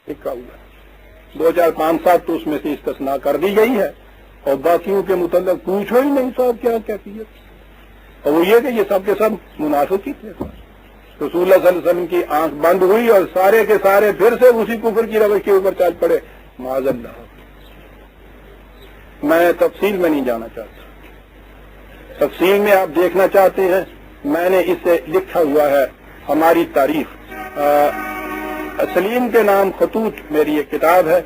لکھا ہوا ہے، 2 4 5 7 تو اس میں سے استثناء کر دی گئی ہے، اور باقیوں کے متعلق پوچھو ہی نہیں صاحب کیا کیفیت، اور وہ یہ کہ یہ سب کے سب منافق ہی تھے۔ رسول اللہ صلی اللہ علیہ وسلم کی آنکھ بند ہوئی اور سارے کے سارے پھر سے اسی کفر کی روش کے اوپر چل پڑے، معاذ اللہ۔ میں تفصیل میں نہیں جانا چاہتا، تفصیل میں آپ دیکھنا چاہتے ہیں، میں نے اس سے لکھا ہوا ہے ہماری تاریخ، سلیم کے نام خطوط میری ایک کتاب ہے،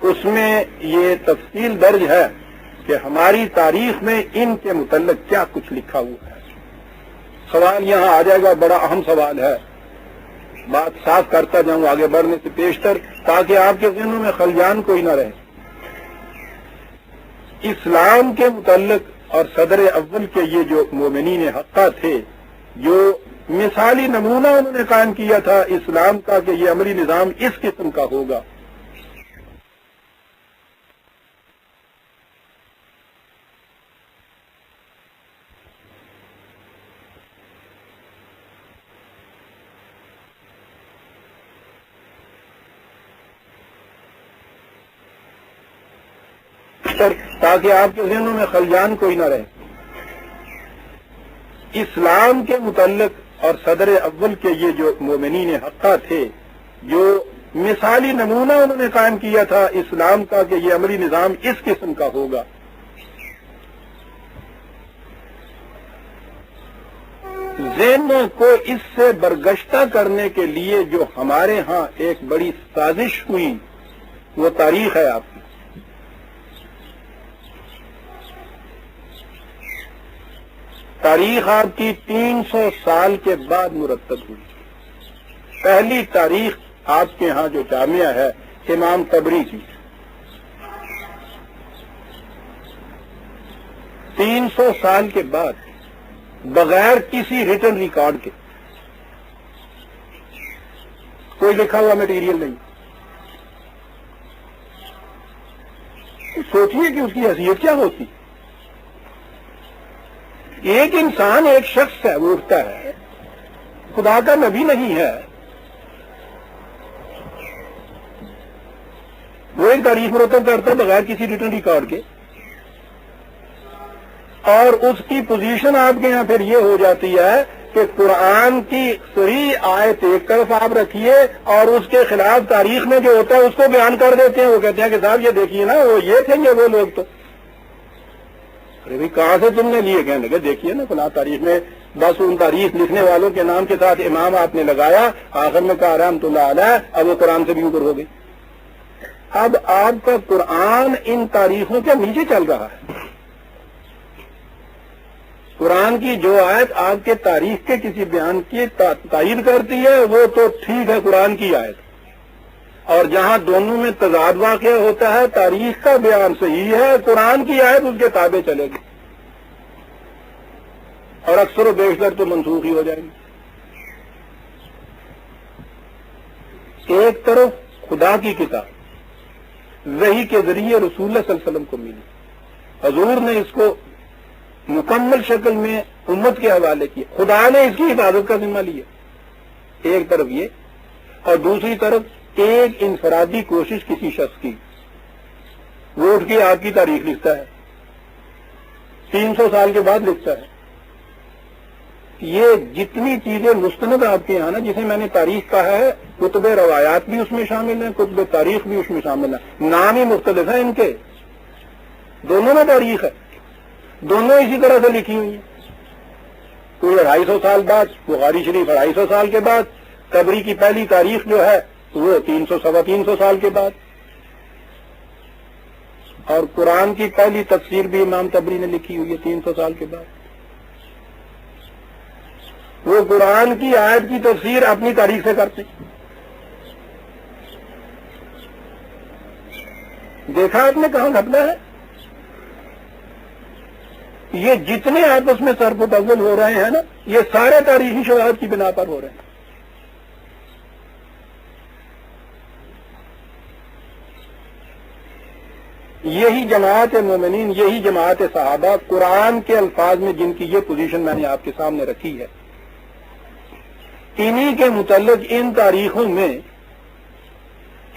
اس میں یہ تفصیل درج ہے کہ ہماری تاریخ میں ان کے متعلق کیا کچھ لکھا ہوا ہے۔ سوال یہاں آ جائے گا، بڑا اہم سوال ہے، بات صاف کرتا جاؤں آگے بڑھنے سے پیشتر، تاکہ آپ کے ذہنوں میں خلیان کوئی نہ رہے۔ اسلام کے متعلق اور صدر اول کے یہ جو مومنین حقہ تھے، جو مثالی نمونہ انہوں نے قائم کیا تھا اسلام کا کہ یہ عملی نظام اس قسم کا ہوگا، تاکہ آپ کے ذہنوں میں خلیان کوئی نہ رہے۔ اسلام کے متعلق اور صدر اول کے یہ جو مومنین حقہ تھے، جو مثالی نمونہ انہوں نے قائم کیا تھا اسلام کا کہ یہ عملی نظام اس قسم کا ہوگا، ذہنوں کو اس سے برگشتہ کرنے کے لیے جو ہمارے ہاں ایک بڑی سازش ہوئی، وہ تاریخ ہے آپ کی۔ تاریخ آپ کی 300 سال کے بعد مرتب ہوئی۔ پہلی تاریخ آپ کے ہاں جو جامعہ ہے امام طبری کی، 300 سال کے بعد بغیر کسی ریٹن ریکارڈ کے، کوئی لکھا ہوا مٹیریل نہیں۔ سوچیے کہ اس کی حیثیت کیا ہوتی۔ ایک انسان، ایک شخص ہے، وہ اٹھتا ہے، خدا کا نبی نہیں ہے، وہ ایک تاریخ مرتب کرتا ہے بغیر کسی ریٹن ریکارڈ کے، اور اس کی پوزیشن آپ کے یہاں پھر یہ ہو جاتی ہے کہ قرآن کی صحیح آیت ایک طرف آپ رکھیے اور اس کے خلاف تاریخ میں جو ہوتا ہے اس کو بیان کر دیتے ہیں۔ وہ کہتے ہیں کہ صاحب یہ دیکھیے نا، وہ یہ تھے یہ وہ لوگ، تو ارے بھائی کہاں سے تم نے لیے؟ کہنے لگے دیکھیے نا فلاں تاریخ میں، بس ان تاریخ لکھنے والوں کے نام کے ساتھ امام آپ نے لگایا، آخر میں کہا رحمۃ اللہ علیہ، اب وہ قرآن سے بھی اوپر ہو گئی۔ اب آپ کا قرآن ان تاریخوں کے نیچے چل رہا ہے۔ قرآن کی جو آیت آپ کے تاریخ کے کسی بیان کی تائید کرتی ہے وہ تو ٹھیک ہے، قرآن کی آیت، اور جہاں دونوں میں تضاد واقع ہوتا ہے، تاریخ کا بیان صحیح ہے، قرآن کی آیت اس کے تابع چلے گی، اور اکثر و بیشتر تو منسوخ ہی ہو جائے گی۔ ایک طرف خدا کی کتاب وحی کے ذریعے رسول اللہ صلی اللہ علیہ وسلم کو ملی، حضور نے اس کو مکمل شکل میں امت کے حوالے کیا، خدا نے اس کی حفاظت کا ذمہ لیا، ایک طرف یہ، اور دوسری طرف ایک انفرادی کوشش کسی شخص کی، وہ اٹھ کے آپ کی تاریخ لکھتا ہے، 300 سال کے بعد لکھتا ہے۔ یہ جتنی چیزیں مستند آپ کے یہاں نا، جسے میں نے تاریخ کہا ہے، کتب روایات بھی اس میں شامل ہیں، کتب تاریخ بھی اس میں شامل ہیں، نام ہی مختلف ہیں ان کے، دونوں میں تاریخ ہے، دونوں اسی طرح سے لکھی ہوئی ہیں۔ کوئی 250 سال بعد، بخاری شریف 250 سال کے بعد، طبری کی پہلی تاریخ جو ہے وہ 300 سال کے بعد، اور قرآن کی پہلی تفسیر بھی امام طبری نے لکھی ہوئی ہے 300 سال کے بعد۔ وہ قرآن کی آیت کی تفسیر اپنی تاریخ سے کرتے۔ دیکھا آپ نے کہاں گھٹنا ہے؟ یہ جتنے آپس میں سر متول ہو رہے ہیں نا، یہ سارے تاریخی شواہد کی بنا پر ہو رہے ہیں۔ یہی جماعت مومنین، یہی جماعت صحابہ، قرآن کے الفاظ میں جن کی یہ پوزیشن میں نے آپ کے سامنے رکھی ہے، انہی کے متعلق ان تاریخوں میں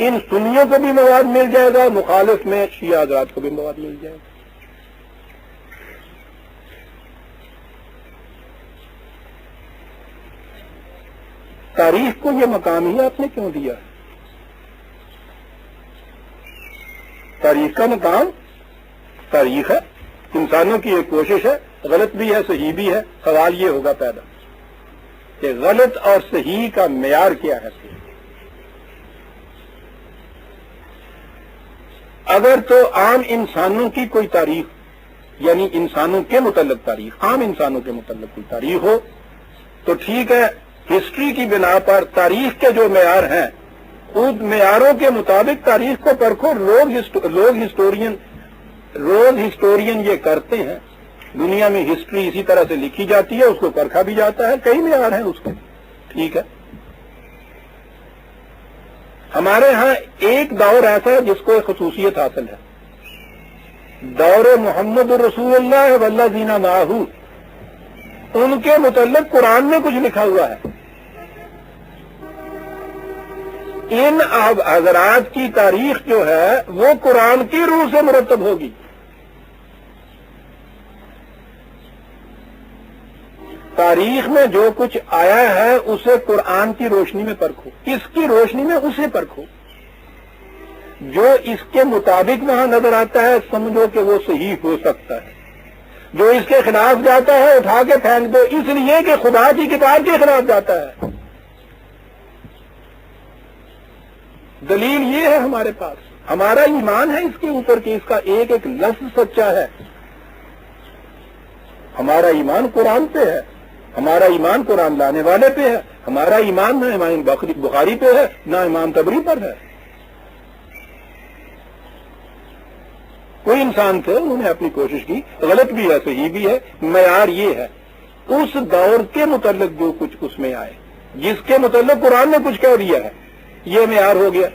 ان سنیوں کو بھی مواد مل جائے گا، مخالف میں شیعہ حضرات کو بھی مواد مل جائے گا۔ تاریخ کو یہ مقام ہی آپ نے کیوں دیا؟ تاریخ کا مقام تاریخ ہے، انسانوں کی ایک کوشش ہے، غلط بھی ہے صحیح بھی ہے۔ سوال یہ ہوگا پیدا کہ غلط اور صحیح کا معیار کیا ہے؟ اگر تو عام انسانوں کی کوئی تاریخ، یعنی انسانوں کے متعلق تاریخ، عام انسانوں کے متعلق کوئی تاریخ ہو تو ٹھیک ہے، ہسٹری کی بنا پر تاریخ کے جو معیار ہیں ان معیاروں کے مطابق تاریخ کو پرکھو۔ روز ہسٹورین یہ کرتے ہیں، دنیا میں ہسٹری اسی طرح سے لکھی جاتی ہے، اس کو پرکھا بھی جاتا ہے، کئی معیار ہیں اس کے، ٹھیک ہے۔ ہمارے ہاں ایک دور ایسا ہے جس کو خصوصیت حاصل ہے، دور محمد رسول اللہ والذین معہ، ان کے متعلق قرآن میں کچھ لکھا ہوا ہے۔ ان حضرات کی تاریخ جو ہے وہ قرآن کی روح سے مرتب ہوگی۔ تاریخ میں جو کچھ آیا ہے اسے قرآن کی روشنی میں پرکھو، اس کی روشنی میں اسے پرکھو، جو اس کے مطابق وہاں نظر آتا ہے سمجھو کہ وہ صحیح ہو سکتا ہے، جو اس کے خلاف جاتا ہے اٹھا کے پھینک دو، اس لیے کہ خدا کی کتاب کے خلاف جاتا ہے۔ دلیل یہ ہے ہمارے پاس، ہمارا ایمان ہے اس کے اوپر کہ اس کا ایک ایک لفظ سچا ہے۔ ہمارا ایمان قرآن پہ ہے، ہمارا ایمان قرآن لانے والے پہ ہے، ہمارا ایمان نہ امام بخاری پہ ہے نہ امام طبری پر ہے۔ کوئی انسان تھے، انہوں نے اپنی کوشش کی، غلط بھی ہے صحیح بھی ہے، معیار یہ ہے اس دور کے متعلق جو کچھ اس میں آئے، جس کے متعلق قرآن نے کچھ کہہ دیا ہے، یہ معیار ہو گیا۔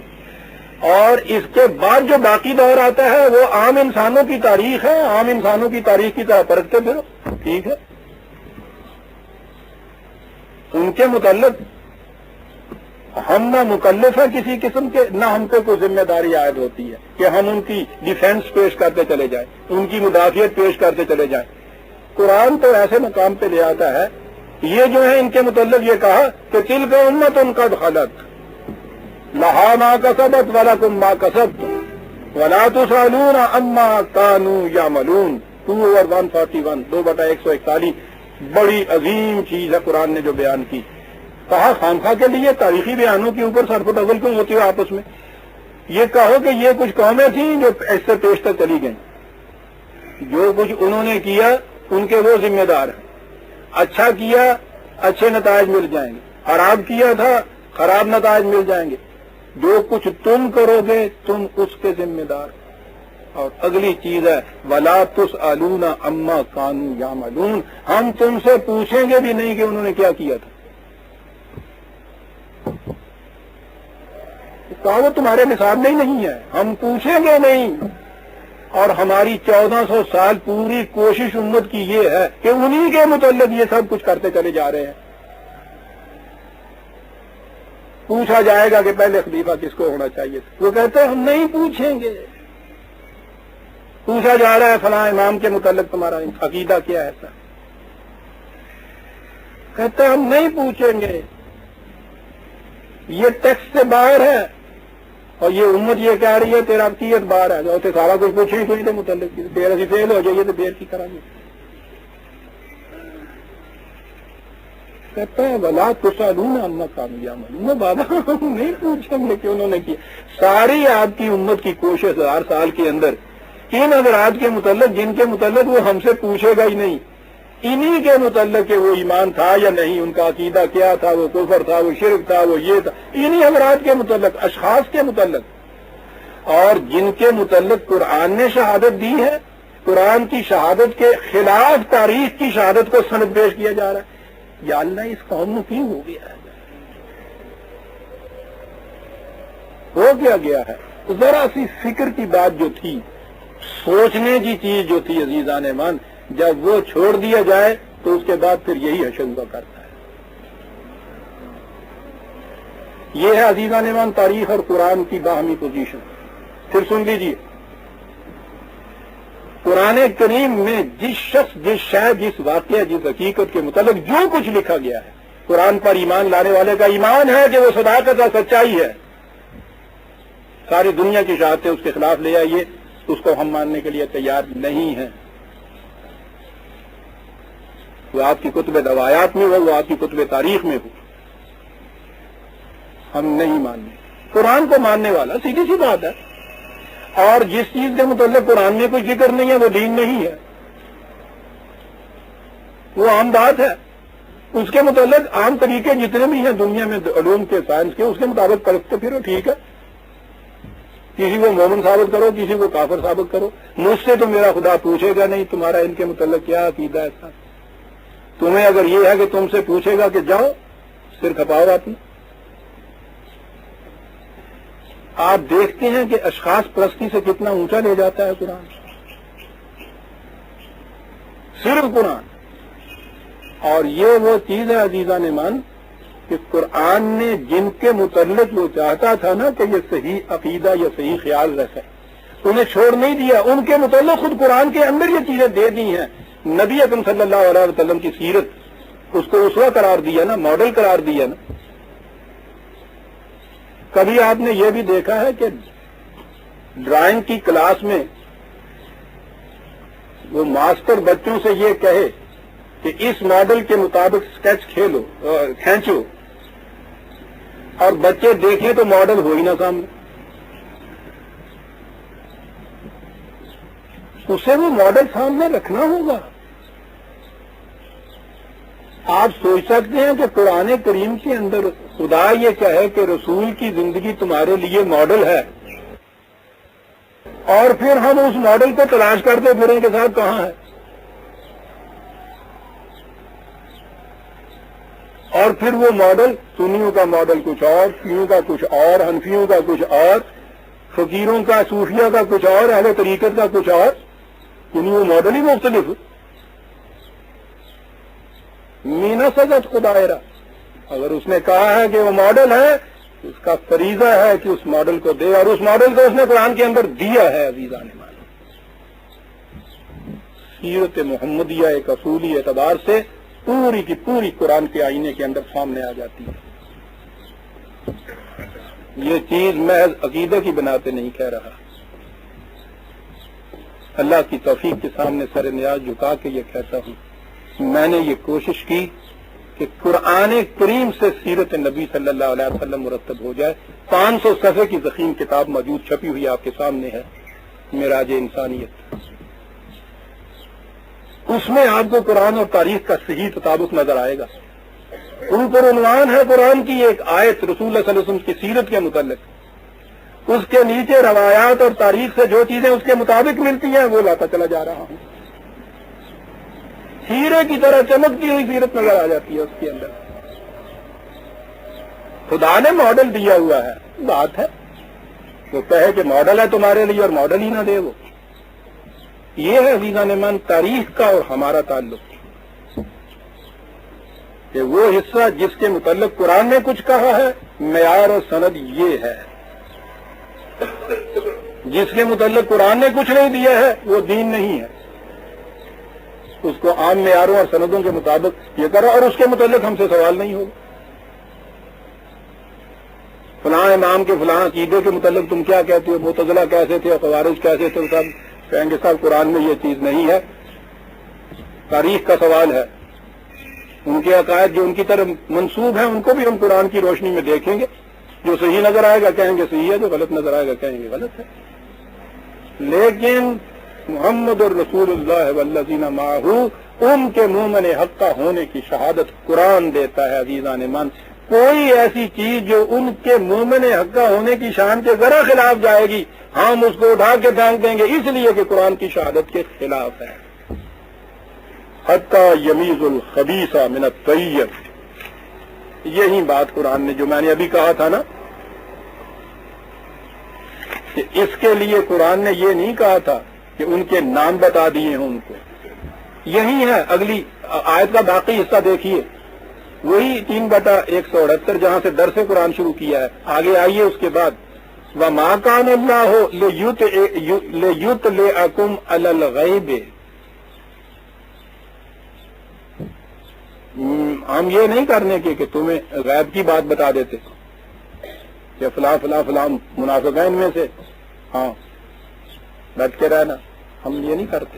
اور اس کے بعد جو باقی دور آتا ہے وہ عام انسانوں کی تاریخ ہے، عام انسانوں کی تاریخ کی طرح پرکھتے پھرو، ٹھیک ہے۔ ان کے متعلق ہم نہ مکلف ہیں کسی قسم کے، نہ ہم کو کوئی ذمہ داری عائد ہوتی ہے کہ ہم ان کی ڈیفینس پیش کرتے چلے جائیں، ان کی مدافعت پیش کرتے چلے جائیں۔ قرآن تو ایسے مقام پہ لے آتا ہے، یہ جو ہے ان کے متعلق یہ کہا کہ تلک امت قد خلت لہا ما کسبت ولکم ما کسبتم ولا تسألون عما کانوا یعملون۔ 2/141 2/141 بڑی عظیم چیز ہے قرآن نے جو بیان کی۔ کہا خامخواہ کے لیے تاریخی بیانوں کے اوپر سر پٹغل کیوں ہوتی ہو آپس میں؟ یہ کہو کہ یہ کچھ قومیں تھیں جو اس سے پیش تک چلی گئیں، جو کچھ انہوں نے کیا ان کے وہ ذمہ دار ہیں، اچھا کیا اچھے نتائج مل جائیں گے، خراب کیا تھا خراب نتائج مل جائیں گے، جو کچھ تم کرو گے تم اس کے ذمہ دار۔ اور اگلی چیز ہے وَلَا تُسْأَلُونَ عَمَّا كَانُوا يَعْمَلُونَ، ہم تم سے پوچھیں گے بھی نہیں کہ انہوں نے کیا کیا تھا، وہ تمہارے نصاب میں ہی نہیں ہے، ہم پوچھیں گے نہیں۔ اور ہماری 1400 سال پوری کوشش امت کی یہ ہے کہ انہی کے متعلق یہ سب کچھ کرتے چلے جا رہے ہیں۔ پوچھا جائے گا کہ پہلے خلیفہ کس کو ہونا چاہیے، وہ کہتے ہیں ہم نہیں پوچھیں گے۔ پوچھا جا رہا ہے فلاں امام کے متعلق تمہارا عقیدہ کیا ہے، ایسا کہتے ہیں ہم نہیں پوچھیں گے، یہ ٹیکس سے باہر ہے، اور یہ امت یہ کہہ رہی ہے تیرا عقیدت باہر ہے، جو سارا کچھ پوچھیں تو نہیں متعلق دیر اسی فیل ہو جائیے تو دیر کی کریں گے۔ کہتے ہیں وَلَا تُسْأَلُونَ عَمَّا كَانُوا يَعْمَلُونَ، بابا ہم نہیں پوچھیں گے کہ انہوں نے کیا۔ ساری آپ کی امت کی کوشش 1000 سال کے اندر ان حضرات کے متعلق جن کے متعلق وہ ہم سے پوچھے گا ہی نہیں، انہی کے متعلق کہ وہ ایمان تھا یا نہیں، ان کا عقیدہ کیا تھا، وہ کفر تھا، وہ شرک تھا، وہ یہ تھا، انہی حضرات کے متعلق، اشخاص کے متعلق، اور جن کے متعلق قرآن نے شہادت دی ہے، قرآن کی شہادت کے خلاف تاریخ کی شہادت کو سند پیش کیا جا رہا ہے۔ یا اللہ اس قوم میں کیوں ہو گیا ہے، ہو کیا گیا ہے؟ ذرا سی فکر کی بات جو تھی، سوچنے کی چیز جو تھی عزیزان من، جب وہ چھوڑ دیا جائے تو اس کے بعد پھر یہی حشر ہوا کرتا ہے۔ یہ ہے عزیزان ایمان تاریخ اور قرآن کی باہمی پوزیشن. پھر سن لیجیے، قرآن کریم میں جس شخص، جس شے، جس واقعہ، جس حقیقت کے متعلق جو کچھ لکھا گیا ہے، قرآن پر ایمان لانے والے کا ایمان ہے کہ وہ صداقت اور سچائی ہے. ساری دنیا کی شہادتیں اس کے خلاف لے آئیے، اس کو ہم ماننے کے لیے تیار نہیں ہیں. وہ آپ کی کتب روایات میں ہو، وہ آپ کی کتب تاریخ میں ہو، ہم نہیں ماننے. قرآن کو ماننے والا سیدھی سی بات ہے. اور جس چیز کے متعلق قرآن میں کوئی ذکر نہیں ہے وہ دین نہیں ہے، وہ عام بات ہے. اس کے متعلق عام طریقے جتنے بھی ہیں دنیا میں علوم کے، سائنس کے، اس کے مطابق پرکھتے پھرو، ٹھیک ہے. کسی کو مومن ثابت کرو، کسی کو کافر ثابت کرو. مجھ سے تو میرا خدا پوچھے گا نہیں تمہارا ان کے متعلق کیا عقیدہ ہے. ایسا تمہیں اگر یہ ہے کہ تم سے پوچھے گا کہ جاؤ سر کھپاؤ اپنا. آپ دیکھتے ہیں کہ اشخاص پرستی سے کتنا اونچا لے جاتا ہے قرآن. صرف قرآن. اور یہ وہ چیز ہے عزیزان ایمان کہ قرآن نے جن کے متعلق وہ چاہتا تھا نا کہ یہ صحیح عقیدہ یا صحیح خیال رکھے، انہیں چھوڑ نہیں دیا. ان کے متعلق خود قرآن کے اندر یہ چیزیں دے دی ہیں. نبی اکرم صلی اللہ علیہ وسلم کی سیرت، اس کو اسوہ قرار دیا نا، ماڈل قرار دیا نا. کبھی آپ نے یہ بھی دیکھا ہے کہ ڈرائنگ کی کلاس میں وہ ماسٹر بچوں سے یہ کہے کہ اس ماڈل کے مطابق اسکیچ کھینچو، اور بچے دیکھیں تو ماڈل ہو ہی نہ سامنے. اسے وہ ماڈل سامنے رکھنا ہوگا. آپ سوچ سکتے ہیں کہ قرآن کریم کے اندر خدا یہ کہے کہ رسول کی زندگی تمہارے لیے ماڈل ہے، اور پھر ہم اس ماڈل کو تلاش کرتے پھریں کے ساتھ کہاں ہے. اور پھر وہ ماڈل، سنیوں کا ماڈل کچھ اور، شیعوں کا کچھ اور، حنفیوں کا کچھ اور، فقیروں کا، صوفیہ کا کچھ اور، اہل طریقت کا کچھ اور. یعنی وہ ماڈل ہی مختلف. مینا سزت خدائرہ، اگر اس نے کہا ہے کہ وہ ماڈل ہے، اس کا فریضہ ہے کہ اس ماڈل کو دے، اور اس ماڈل کو اس نے قرآن کے اندر دیا ہے. عزیزان ایمان، سیرت محمدیہ ایک اصولی اعتبار سے پوری کی پوری قرآن کے آئینے کے اندر سامنے آ جاتی ہے. یہ چیز محض عقیدے کی بنا پہ نہیں کہہ رہا، اللہ کی توفیق کے سامنے سر نیاز جھکا کے یہ کہتا ہوں. میں نے یہ کوشش کی کہ قرآن کریم سے سیرت نبی صلی اللہ علیہ وسلم مرتب ہو جائے. 500 صفحے کی ضخیم کتاب موجود، چھپی ہوئی آپ کے سامنے ہے، معراج انسانیت. اس میں آپ کو قرآن اور تاریخ کا صحیح تطابق نظر آئے گا. ان پر عنوان ہے قرآن کی ایک آیت رسول اللہ صلی اللہ علیہ وسلم کی سیرت کے متعلق، اس کے نیچے روایات اور تاریخ سے جو چیزیں اس کے مطابق ملتی ہیں وہ لاتا چلا جا رہا ہوں. ہیرے کی طرح چمکتی ہوئی سیرت نظر آ جاتی ہے اس کے اندر. خدا نے ماڈل دیا ہوا ہے، بات ہے وہ کہے کہ ماڈل ہے تمہارے لیے اور ماڈل ہی نہ دے. وہ یہ ہے عزیزان ایمان تاریخ کا اور ہمارا تعلق، کہ وہ حصہ جس کے متعلق قرآن نے کچھ کہا ہے، معیار اور سند یہ ہے. جس کے متعلق قرآن نے کچھ نہیں دیا ہے وہ دین نہیں ہے. اس کو عام معیاروں اور سندوں کے مطابق یہ کرو، اور اس کے متعلق ہم سے سوال نہیں ہوگا. فلاں امام کے فلاں عقیدے کے متعلق تم کیا کہتے ہو، معتزلہ کیسے تھے، خوارج کیسے تھے، سب کہیں گے صاحب قرآن میں یہ چیز نہیں ہے. تاریخ کا سوال ہے. ان کے عقائد جو ان کی طرف منسوب ہیں ان کو بھی ہم قرآن کی روشنی میں دیکھیں گے. جو صحیح نظر آئے گا کہیں گے صحیح ہے، جو غلط نظر آئے گا کہیں گے غلط ہے. لیکن محمد الرسول اللہ والذین معہ، ان کے مومن حق کا ہونے کی شہادت قرآن دیتا ہے. عزیزان ایمان، کوئی ایسی چیز جو ان کے مومن حق کا ہونے کی شان کے ذرا خلاف جائے گی ہم اس کو اٹھا کے پھینک دیں گے، اس لیے کہ قرآن کی شہادت کے خلاف ہے. حتی یمیز الخبیث من الطیب، یہی بات قرآن نے جو میں نے ابھی کہا تھا نا کہ اس کے لیے قرآن نے یہ نہیں کہا تھا کہ ان کے نام بتا دیے ہیں ان کو. یہی ہے اگلی آیت کا باقی حصہ دیکھیے. وہی 3/168 جہاں سے درس قرآن شروع کیا ہے. آگے آئیے اس کے بعد وَمَا كَانَ اللَّهُ لِيُطْلِعَكُمْ عَلَى الْغَيْبِ. ہم یہ نہیں کرنے کے کہ تمہیں غیب کی بات بتا دیتے کہ فلاں فلاں فلاں منافقین میں سے ہاں بیٹھ کے رہنا. ہم یہ نہیں کرتے.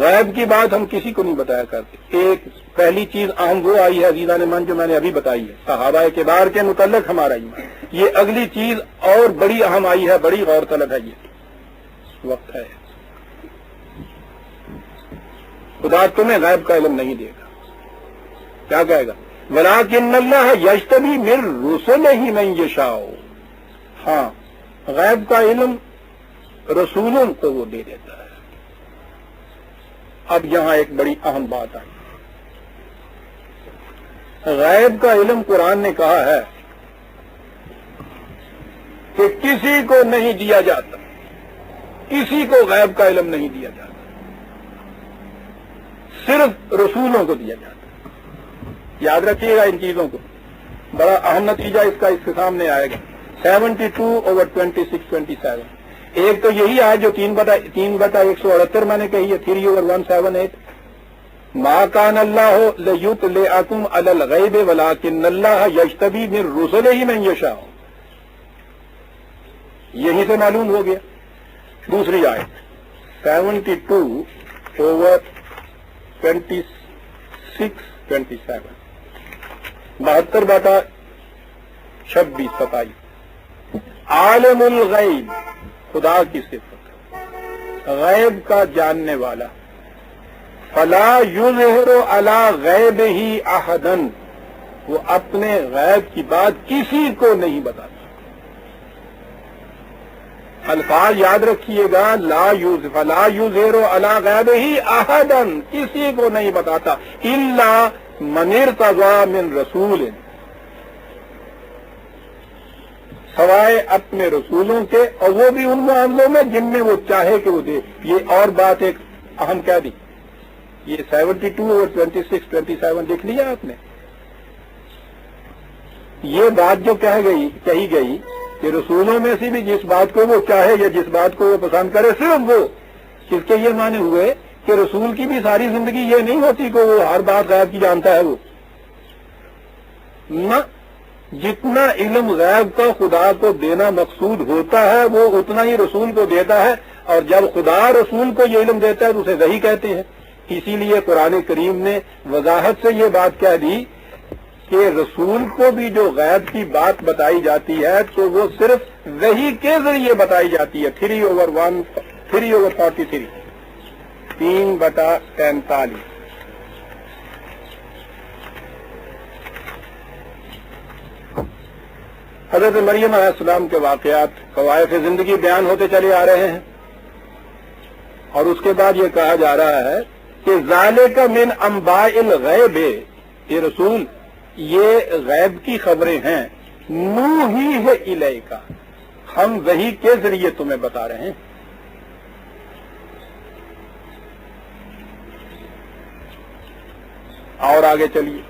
غیب کی بات ہم کسی کو نہیں بتایا کرتے. ایک پہلی چیز اہم وہ آئی ہے عزیزان من جو میں نے ابھی بتائی ہے صحابہ کبار کے متعلق ہمارا ایمان. یہ اگلی چیز اور بڑی اہم آئی ہے, بڑی غور طلب ہے. یہ وقت ہے خدا تمہیں غیب کا علم نہیں دے گا. کیا کہے گا؟ وَلَٰكِنَّ اللَّهَ يَجْتَبِي مِن رُّسُلِهِ مَن يَشَاءُ. ہاں غیب کا علم رسولوں کو وہ دے دیتا ہے. اب یہاں ایک بڑی اہم بات آئی. غیب کا علم قرآن نے کہا ہے کہ کسی کو نہیں دیا جاتا. کسی کو غیب کا علم نہیں دیا جاتا, صرف رسولوں کو دیا جاتا. یاد رکھیے گا ان چیزوں کو. بڑا اہم نتیجہ اس کا اس کے سامنے آئے گا. 72/2627. ایک تو یہی ہے جو 3/168 میں نے کہی ہے 3/178. مَا كَانَ اللَّهُ لِيُطْلِعَكُمْ عَلَى الْغَيْبِ وَلَٰكِنَّ اللَّهَ يَجْتَبِي مِن رُّسُلِهِ مَن يَشَاءُ. یہی سے معلوم ہو گیا. دوسری آیت 72/2627 72/2627. عالم الغیب خدا کی صفت غیب کا جاننے والا. فلا یظہر علی غیبہ احدا. وہ اپنے غیب کی بات کسی کو نہیں بتاتا. الفاظ یاد رکھیے گا. فلا یظہر علی غیبہ احدا, کسی کو نہیں بتاتا. الا من ارتضی من رسول, سوائے اپنے رسولوں کے, اور وہ بھی ان معاملوں میں جن میں وہ چاہے کہ وہ دے. یہ اور بات ایک اہم کہہ دی. یہ 72/2627 لکھ لیا آپ نے. یہ بات جو کہی گئی کہ رسولوں میں سے بھی جس بات کو وہ چاہے یا جس بات کو وہ پسند کرے صرف وہ, اس کے یہ معنی ہوئے کہ رسول کی بھی ساری زندگی یہ نہیں ہوتی کہ وہ ہر بات غیب کی جانتا ہے. وہ نہ, جتنا علم غیب کا خدا کو دینا مقصود ہوتا ہے وہ اتنا ہی رسول کو دیتا ہے. اور جب خدا رسول کو یہ علم دیتا ہے تو اسے وحی کہتے ہیں. اسی لیے قرآن کریم نے وضاحت سے یہ بات کہہ دی کہ رسول کو بھی جو غیب کی بات بتائی جاتی ہے تو وہ صرف وحی کے ذریعے بتائی جاتی ہے. 3/43 3/43. حضرت مریم علیہ السلام کے واقعات قوائف زندگی بیان ہوتے چلے آ رہے ہیں, اور اس کے بعد یہ کہا جا رہا ہے کہ ذالک من انباء الغیب. یہ رسول یہ غیب کی خبریں ہیں. نوحیہ الیک, ہم وحی کے ذریعے تمہیں بتا رہے ہیں. اور آگے چلیے.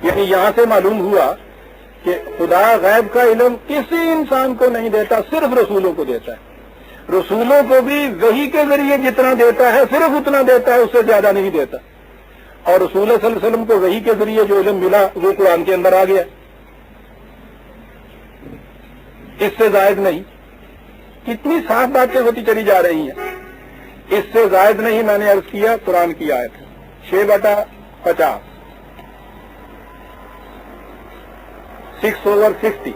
یعنی یہاں سے معلوم ہوا کہ خدا غیب کا علم کسی انسان کو نہیں دیتا, صرف رسولوں کو دیتا ہے. رسولوں کو بھی وحی کے ذریعے جتنا دیتا ہے صرف اتنا دیتا ہے, اس سے زیادہ نہیں دیتا. اور رسول صلی اللہ علیہ وسلم کو وحی کے ذریعے جو علم ملا وہ قرآن کے اندر آ گیا, اس سے زائد نہیں. کتنی صاف باتیں ہوتی چلی جا رہی ہیں. اس سے زائد نہیں. میں نے عرض کیا قرآن کی آیت 6/50 6/50.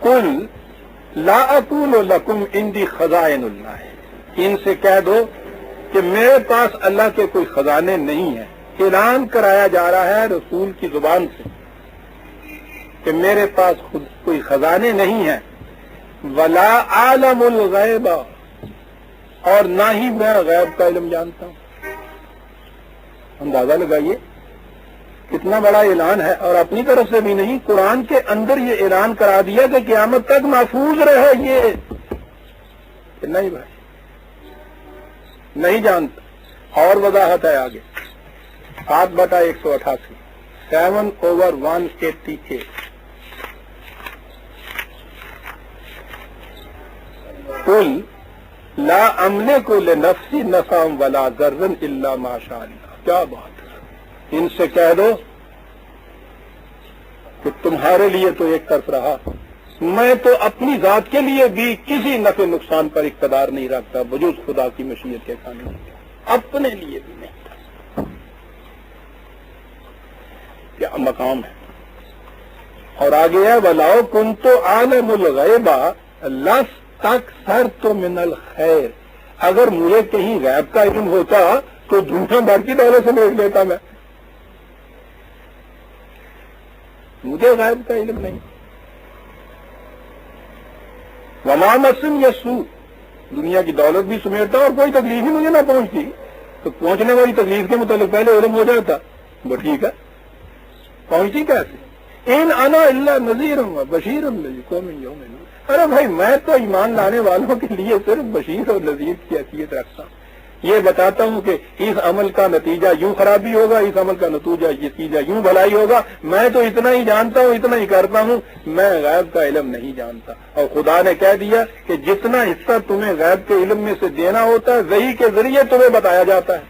قل لا اقول لکم عندی خزائن اللہ. ان سے کہہ دو کہ میرے پاس اللہ کے کوئی خزانے نہیں ہیں. اعلان کرایا جا رہا ہے رسول کی زبان سے کہ میرے پاس خود کوئی خزانے نہیں ہیں. ولا عالم الغیب, اور نہ ہی میں غیب کا علم جانتا ہوں. اندازہ لگائیے کتنا بڑا اعلان ہے, اور اپنی طرف سے بھی نہیں, قرآن کے اندر یہ اعلان کرا دیا کہ قیامت تک محفوظ رہے یہ کہ نہیں بھائی نہیں جانتا. اور وضاحت ہے آگے 7/188 7/188 قل لا املک لنفسی نفعا ولا ضرا الا ما شاء اللہ. کیا بات ہے. ان سے کہہ دو کہ تمہارے لیے تو ایک طرف رہا، میں تو اپنی ذات کے لیے بھی کسی نفع نقصان پر اقتدار نہیں رکھتا بجز خدا کی مشیت کے قانون، اپنے لیے بھی نہیں. کیا مقام ہے. اور آگے ہے وَلَوْ كُنْتُ عَالِمُ الْغَيْبَ لَاسْتَكْثَرْتُ مِنَ الْخَيْرِ. اگر مجھے کہیں غیب کا علم ہوتا تو جھوٹا بڑکی دولت سے دیکھ لیتا میں. مجھے غیب کا علم نہیں. وَمَا مَسَّنِيَ السُّوءُ. دنیا کی دولت بھی سمیٹتا اور کوئی تکلیف ہی مجھے نہ پہنچتی تو پہنچنے والی تکلیف کے متعلق پہلے علم ہو جاتا. وہ ٹھیک ہے، پہنچتی کیسے؟ ان انا الا نذیر وبشیر لقوم یؤمنون. ارے بھائی میں تو ایمان لانے والوں کے لیے صرف بشیر اور نذیر کی حیثیت رکھتا ہوں. یہ بتاتا ہوں کہ اس عمل کا نتیجہ یوں خرابی ہوگا، اس عمل کا نتیجہ یوں بھلائی ہوگا. میں تو اتنا ہی جانتا ہوں، اتنا ہی کرتا ہوں، میں غیب کا علم نہیں جانتا. اور خدا نے کہہ دیا کہ جتنا حصہ تمہیں غیب کے علم میں سے دینا ہوتا ہے وحی کے ذریعے تمہیں بتایا جاتا ہے.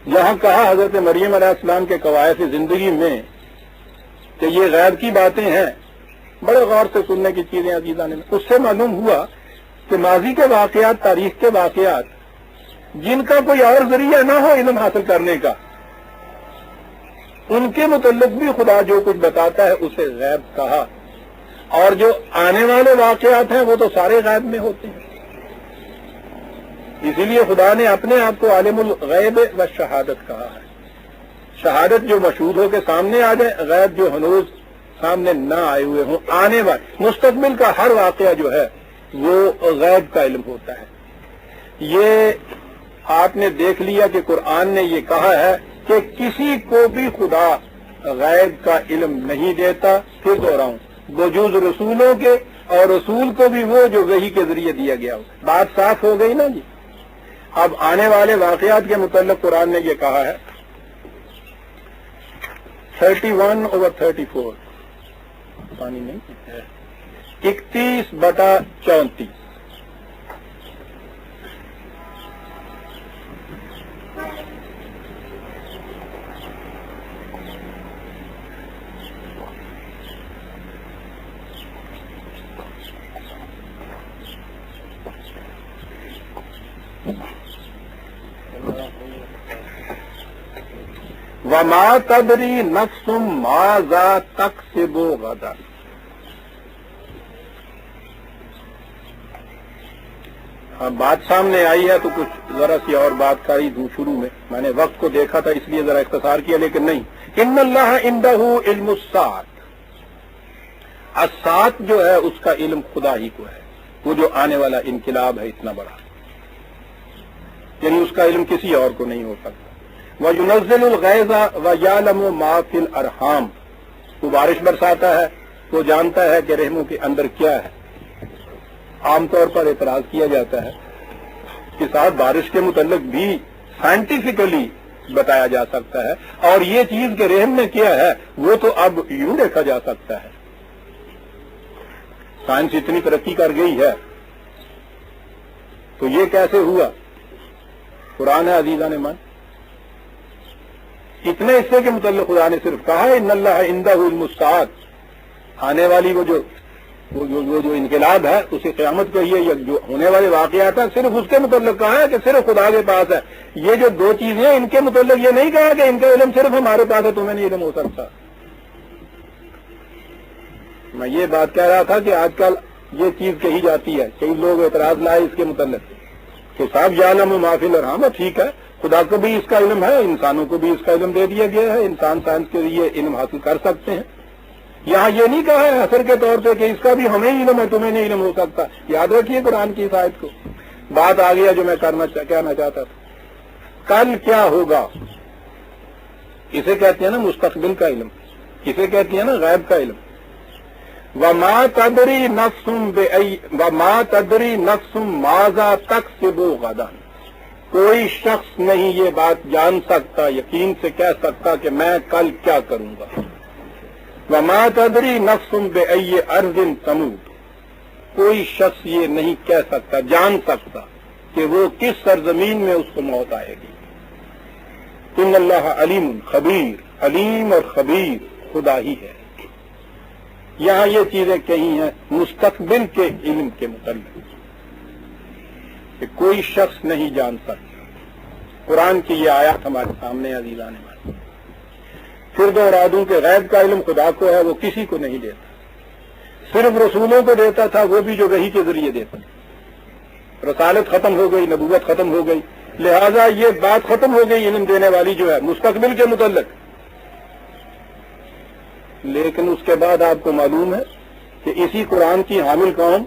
یہاں کہا حضرت مریم علیہ السلام کے قواعد زندگی میں کہ یہ غیب کی باتیں ہیں، بڑے غور سے سننے کی چیزیں عزیزان نے. اس سے معلوم ہوا کہ ماضی کے واقعات، تاریخ کے واقعات جن کا کوئی اور ذریعہ نہ ہو علم حاصل کرنے کا، ان کے متعلق بھی خدا جو کچھ بتاتا ہے اسے غیب کہا. اور جو آنے والے واقعات ہیں وہ تو سارے غیب میں ہوتے ہیں. اسی لیے خدا نے اپنے آپ کو عالم الغیب و شہادت کہا ہے. شہادت جو مشہود ہو کے سامنے آ جائے، غیب جو ہنوز سامنے نہ آئے ہوئے ہوں. آنے والے مستقبل کا ہر واقعہ جو ہے وہ غیب کا علم ہوتا ہے. یہ آپ نے دیکھ لیا کہ قرآن نے یہ کہا ہے کہ کسی کو بھی خدا غیب کا علم نہیں دیتا. پھر دوہراؤں، بجوز رسولوں کے، اور رسول کو بھی وہ جو وحی کے ذریعے دیا گیا ہو. بات صاف ہو گئی نا جی. اب آنے والے واقعات کے متعلق قرآن نے یہ کہا ہے 31/34 پانی نہیں ہے 31/34. وَمَا تَدْرِي نَفْسٌ مَاذَا تَكْسِبُ غَدًا. اب بات سامنے آئی ہے تو کچھ ذرا سی اور بات کری دوں. شروع میں نے وقت کو دیکھا تھا اس لیے ذرا اختصار کیا، لیکن نہیں. ان اللہ عنده علم الساعۃ. الساعۃ جو ہے اس کا علم خدا ہی کو ہے. وہ جو آنے والا انقلاب ہے اتنا بڑا، یعنی اس کا علم کسی اور کو نہیں ہو سکتا. وَيُنَزِّلُ الْغَيْظَ وَيَعْلَمُ مَا فِي الْأَرْحَامِ. وہ بارش برساتا ہے، وہ جانتا ہے کہ رحموں کے اندر کیا ہے. عام طور پر اعتراض کیا جاتا ہے کہ صاحب بارش کے متعلق بھی سائنٹیفکلی بتایا جا سکتا ہے، اور یہ چیز کہ رحم میں کیا ہے وہ تو اب یوں دیکھا جا سکتا ہے. سائنس اتنی ترقی کر گئی ہے تو یہ کیسے ہوا؟ قرآن ہے عزیزان من. اتنے حصے کے متعلق خدا نے صرف کہا ہے ان اللہ عنده علم الساعۃ. آنے والی وہ جو انقلاب ہے اسے قیامت کہیے یا جو ہونے والے واقعات ہیں صرف اس کے متعلق کہا ہے کہ صرف خدا کے پاس ہے. یہ جو دو چیزیں ہیں ان کے متعلق یہ نہیں کہا کہ ان کا علم صرف ہمارے پاس ہے، تمہیں نہیں علم ہو سکتا. میں یہ بات کہہ رہا تھا کہ آج کل یہ چیز کہی جاتی ہے، کئی لوگ اعتراض لائے اس کے متعلق کہ صاحب یعلم ما فی الارحام. ٹھیک ہے، خدا کو بھی اس کا علم ہے، انسانوں کو بھی اس کا علم دے دیا گیا ہے، انسان سائنس کے ذریعے علم حاصل کر سکتے ہیں. یہاں یہ نہیں کہا ہے اثر کے طور پہ کہ اس کا بھی ہمیں علم ہے تمہیں نہیں علم ہو سکتا. یاد رکھیے قرآن کی اس آیت کو. بات آ گیا جو میں کہنا چاہتا تھا. کل کیا ہوگا اسے کہتے ہیں نا مستقبل کا علم، اسے کہتے ہیں نا غیب کا علم. وَمَا تَدْرِي نَفْسٌ مَاذَا تَكْسِبُ غَدًا. کوئی شخص نہیں یہ بات جان سکتا، یقین سے کہہ سکتا کہ میں کل کیا کروں گا. وما تدری نفس بأی ارض تموت، کوئی شخص یہ نہیں کہہ سکتا، جان سکتا کہ وہ کس سرزمین میں اس کو موت آئے گی. ان اللہ علیم خبیر، علیم اور خبیر خدا ہی ہے. یہاں یہ چیزیں کہی ہیں مستقبل کے علم کے متعلق کہ کوئی شخص نہیں جان سکتا. قرآن کی یہ آیات ہمارے سامنے عزیزان ہمارے. پھر دو ارادوں کے غیب کا علم خدا کو ہے، وہ کسی کو نہیں دیتا، صرف رسولوں کو دیتا تھا، وہ بھی جو وحی کے ذریعے دیتا. رسالت ختم ہو گئی، نبوت ختم ہو گئی، لہذا یہ بات ختم ہو گئی علم دینے والی جو ہے مستقبل کے متعلق. لیکن اس کے بعد آپ کو معلوم ہے کہ اسی قرآن کی حامل قوم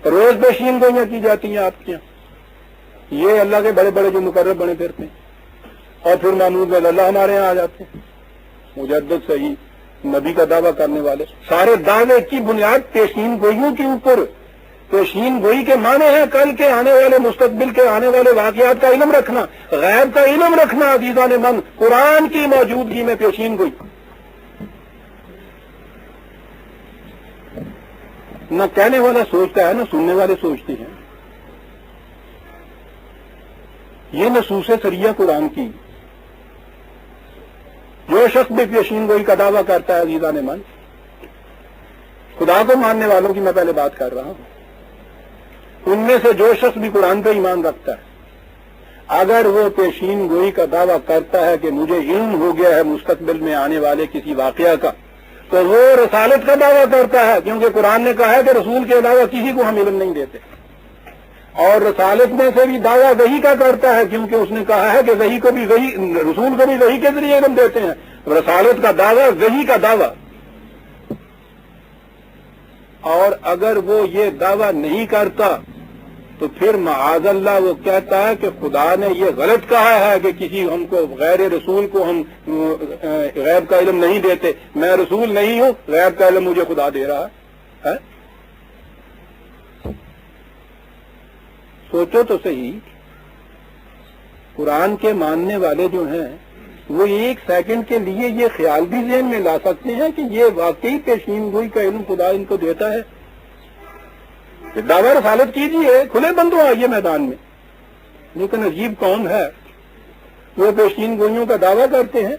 روز پیشین گوئیاں کی جاتی ہیں آپ کے یہاں. یہ اللہ کے بڑے بڑے جو مقرر بنے پھرتے ہیں، اور پھر محمود اللہ ہمارے یہاں آ جاتے ہیں، مجدد صحیح نبی کا دعویٰ کرنے والے. سارے دعوے کی بنیاد پیشین گوئیوں کے اوپر. پیشین گوئی کے معنی ہے کل کے آنے والے، مستقبل کے آنے والے واقعات کا علم رکھنا، غیب کا علم رکھنا. عزیزان من، قرآن کی موجودگی میں پیشین گوئی. نہ کہنے والا سوچتا ہے، نہ سننے والے سوچتے ہیں. یہ نصوص سریہ قرآن کی. جو شخص بھی پیشین گوئی کا دعویٰ کرتا ہے عزیزان من، خدا کو ماننے والوں کی میں پہلے بات کر رہا ہوں، ان میں سے جو شخص بھی قرآن پہ ایمان رکھتا ہے، اگر وہ پیشین گوئی کا دعویٰ کرتا ہے کہ مجھے علم ہو گیا ہے مستقبل میں آنے والے کسی واقعہ کا، تو وہ رسالت کا دعویٰ کرتا ہے، کیونکہ قرآن نے کہا ہے کہ رسول کے علاوہ کسی کو ہم علم نہیں دیتے. اور رسالت میں سے بھی دعویٰ وحی کا کرتا ہے، کیونکہ اس نے کہا ہے کہ وحی کو بھی وحی، رسول کو بھی وحی کے ذریعے علم دیتے ہیں. رسالت کا دعویٰ، وحی کا دعویٰ. اور اگر وہ یہ دعویٰ نہیں کرتا تو پھر معاذ اللہ وہ کہتا ہے کہ خدا نے یہ غلط کہا ہے کہ کسی ہم کو غیر رسول کو ہم غیب کا علم نہیں دیتے. میں رسول نہیں ہوں، غیب کا علم مجھے خدا دے رہا ہے. سوچو تو صحیح، قرآن کے ماننے والے جو ہیں وہ ایک سیکنڈ کے لیے یہ خیال بھی ذہن میں لا سکتے ہیں کہ یہ واقعی پیشین گوئی کا علم خدا ان کو دیتا ہے. دعویٰ رسالت کیجیے، کھلے بندو آئیے میدان میں. لیکن عجیب قوم ہے، وہ پیشین گوئیوں کا دعویٰ کرتے ہیں،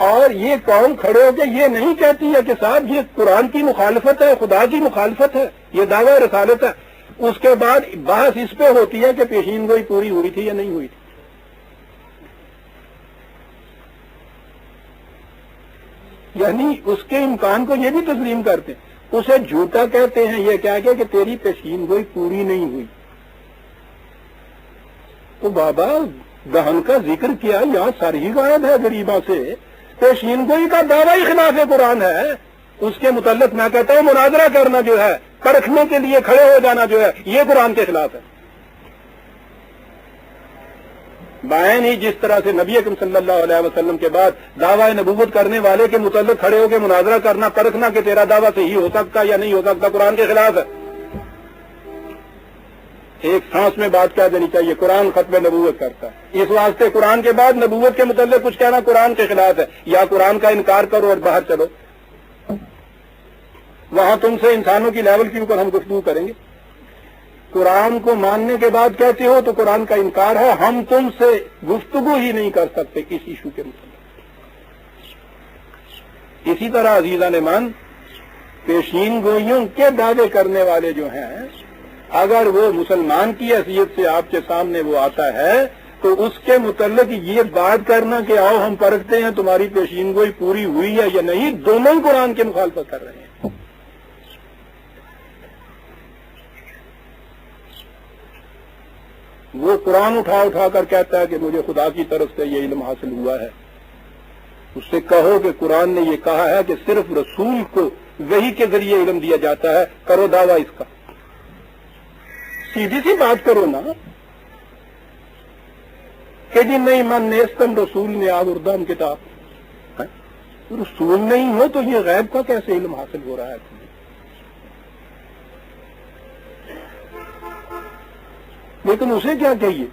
اور یہ قوم کھڑے ہو کے یہ نہیں کہتی ہے کہ صاحب یہ قرآن کی مخالفت ہے، خدا کی مخالفت ہے، یہ دعویٰ رسالت ہے. اس کے بعد بحث اس پہ ہوتی ہے کہ پیشین گوئی پوری ہوئی تھی یا نہیں ہوئی تھی. یعنی اس کے امکان کو یہ بھی تسلیم کرتے ہیں. اسے جھوٹا کہتے ہیں یہ کہہ کے کہ تیری پیشین گوئی پوری نہیں ہوئی. تو بابا دہن کا ذکر کیا، یہاں سر ہی غائب ہے غریباں سے. پیشین گوئی کا دعویٰ ہی خلاف قرآن ہے. اس کے متعلق میں کہتا ہوں مناظرہ کرنا جو ہے، پرکھنے کے لیے کھڑے ہو جانا جو ہے، یہ قرآن کے خلاف ہے. بائن ہی جس طرح سے نبی اکرم صلی اللہ علیہ وسلم کے بعد دعویٰ نبوت کرنے والے کے متعلق کھڑے ہو کے مناظرہ کرنا، پرکھنا کہ تیرا دعویٰ صحیح ہو سکتا یا نہیں ہو سکتا، قرآن کے خلاف ہے. ایک سانس میں بات کہہ دینی چاہیے، قرآن ختم نبوت کرتا ہے. اس واسطے قرآن کے بعد نبوت کے متعلق کچھ کہنا قرآن کے خلاف ہے. یا قرآن کا انکار کرو اور باہر چلو، وہاں تم سے انسانوں کی لیول کے اوپر ہم گفتگو کریں گے. قرآن کو ماننے کے بعد کہتے ہو تو قرآن کا انکار ہے، ہم تم سے گفتگو ہی نہیں کر سکتے کس ایشو کے متعلق. اسی طرح عزیزان من، پیشین گوئیوں کے دعوے کرنے والے جو ہیں، اگر وہ مسلمان کی حیثیت سے آپ کے سامنے وہ آتا ہے تو اس کے متعلق یہ بات کرنا کہ آؤ ہم پرکھتے ہیں تمہاری پیشین گوئی پوری ہوئی ہے یا نہیں، دونوں ہی قرآن کی مخالفت کر رہے ہیں. وہ قرآن اٹھا کر کہتا ہے کہ مجھے خدا کی طرف سے یہ علم حاصل ہوا ہے. اس سے کہو کہ قرآن نے یہ کہا ہے کہ صرف رسول کو وحی کے ذریعے علم دیا جاتا ہے، کرو دعویٰ اس کا. سیدھی سی بات کرو نا کہ جی نہیں من نیستم رسول نے آوردم کتاب. رسول نہیں ہو تو یہ غیب کا کیسے علم حاصل ہو رہا ہے تمہیں؟ لیکن اسے کیا کہیے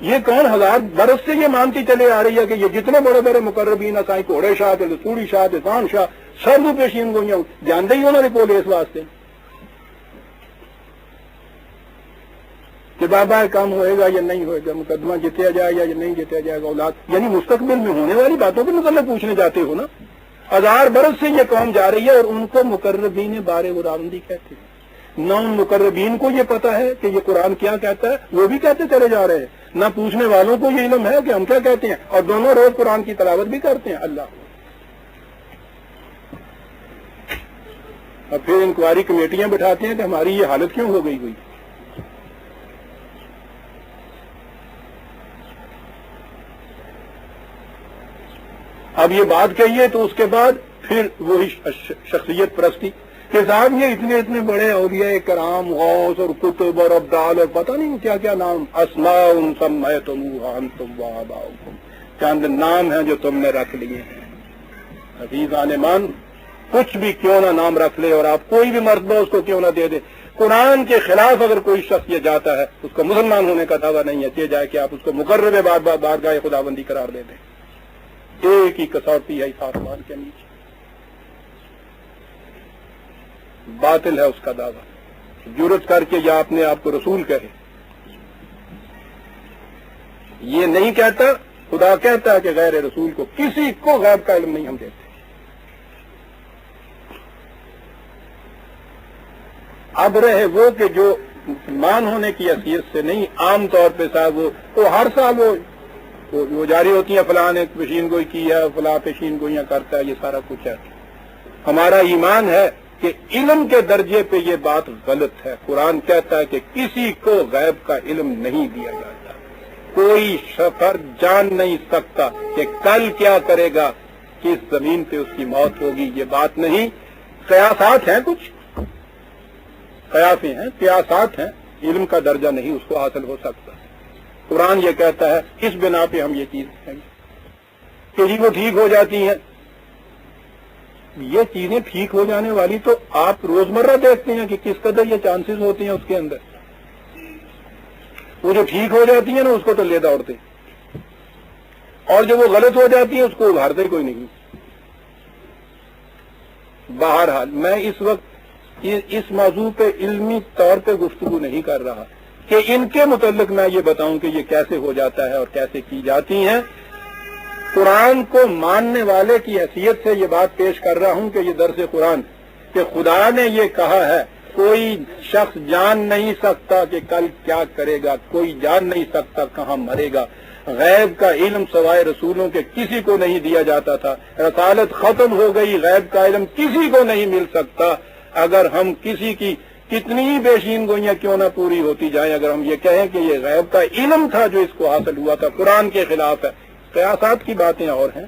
یہ کون ہزار برس سے یہ مانتی چلے آ رہی ہے کہ یہ جتنے بڑے بڑے مقربین سائیں گھوڑے شاہ تھے لسوڑی شاہ تھے خان شاہ سردو پیشین گوئیاں جانتے ہی ہونا رپورٹ اس واسطے کہ بابا کام ہوئے گا یا نہیں ہوئے گا، مقدمہ جتیا جائے گا یا نہیں جتیا جائے گا، اولاد یعنی مستقبل میں ہونے والی باتوں کے متعلق پوچھنے جاتے ہو نا۔ ہزار برس سے یہ قوم جا رہی ہے اور ان کو مقربین بار غراوندی کہتے ہیں۔ نہ ان مقربین کو یہ پتا ہے کہ یہ قرآن کیا کہتا ہے، وہ بھی کہتے چلے جا رہے ہیں، نہ پوچھنے والوں کو یہ علم ہے کہ ہم کیا کہتے ہیں، اور دونوں روز قرآن کی تلاوت بھی کرتے ہیں۔ اللہ اب پھر انکوائری کمیٹیاں بٹھاتے ہیں کہ ہماری یہ حالت کیوں ہو گئی ہوئی۔ اب یہ بات کہیے تو اس کے بعد پھر وہی شخصیت پرستی کہ صاحب یہ اتنے بڑے اولیاء کرام غوث اور کتب اور ابدال اور پتہ نہیں کیا کیا نام، اسماء سمیتموها انتم وآباؤکم، چند نام ہیں جو تم نے رکھ لیے ہیں۔ عزیزان مان، کچھ بھی کیوں نہ نام رکھ لے اور آپ کوئی بھی مرتبہ اس کو کیوں نہ دے دے، قرآن کے خلاف اگر کوئی شخص یہ جاتا ہے اس کو مسلمان ہونے کا دعویٰ نہیں ہے، یہ جائے کہ آپ اس کو مقرب بارگاہ خداوندی قرار دے دیں۔ ایک ہی کسوٹی ہے اس آسمان کے نیچے، باطل ہے اس کا دعویٰ، جرت کر کے یا اپنے آپ کو رسول کہے۔ یہ نہیں کہتا، خدا کہتا ہے کہ غیر رسول کو کسی کو غیب کا علم نہیں ہم دیتے۔ اب رہے وہ کہ جو مسلمان ہونے کی حیثیت سے نہیں، عام طور پہ صاحب وہ ہر سال وہ جاری ہوتی ہیں، فلاں نے پیشین گوئی کی ہے، فلاں پیشین گوئیاں کرتا ہے، یہ سارا کچھ ہے۔ ہمارا ایمان ہے کہ علم کے درجے پہ یہ بات غلط ہے۔ قرآن کہتا ہے کہ کسی کو غیب کا علم نہیں دیا جاتا، کوئی شخص جان نہیں سکتا کہ کل کیا کرے گا، کس زمین پہ اس کی موت ہوگی، یہ بات نہیں۔ قیاسات ہیں، کچھ قیاسیں ہیں، قیاسات ہیں، علم کا درجہ نہیں اس کو حاصل ہو سکتا۔ قرآن یہ کہتا ہے، اس بنا پہ ہم یہ چیز کہیں گے کہ جی وہ ٹھیک ہو جاتی ہیں۔ یہ چیزیں ٹھیک ہو جانے والی تو آپ روزمرہ دیکھتے ہیں کہ کس قدر یہ چانسز ہوتے ہیں اس کے اندر۔ وہ جو ٹھیک ہو جاتی ہیں نا اس کو تو لے دوڑتے، اور جو وہ غلط ہو جاتی ہیں اس کو ابھارتے کوئی نہیں۔ بہرحال میں اس وقت اس موضوع پہ علمی طور پہ گفتگو نہیں کر رہا کہ ان کے متعلق میں یہ بتاؤں کہ یہ کیسے ہو جاتا ہے اور کیسے کی جاتی ہیں۔ قرآن کو ماننے والے کی حیثیت سے یہ بات پیش کر رہا ہوں کہ یہ درس قرآن کہ خدا نے یہ کہا ہے کوئی شخص جان نہیں سکتا کہ کل کیا کرے گا، کوئی جان نہیں سکتا کہاں مرے گا۔ غیب کا علم سوائے رسولوں کے کسی کو نہیں دیا جاتا تھا، رسالت ختم ہو گئی، غیب کا علم کسی کو نہیں مل سکتا۔ اگر ہم کسی کی کتنی ہی بیشین گوئیاں کیوں نہ پوری ہوتی جائیں، اگر ہم یہ کہیں کہ یہ غیب کا علم تھا جو اس کو حاصل ہوا تھا، قرآن کے خلاف ہے۔ قیاسات کی باتیں اور ہیں۔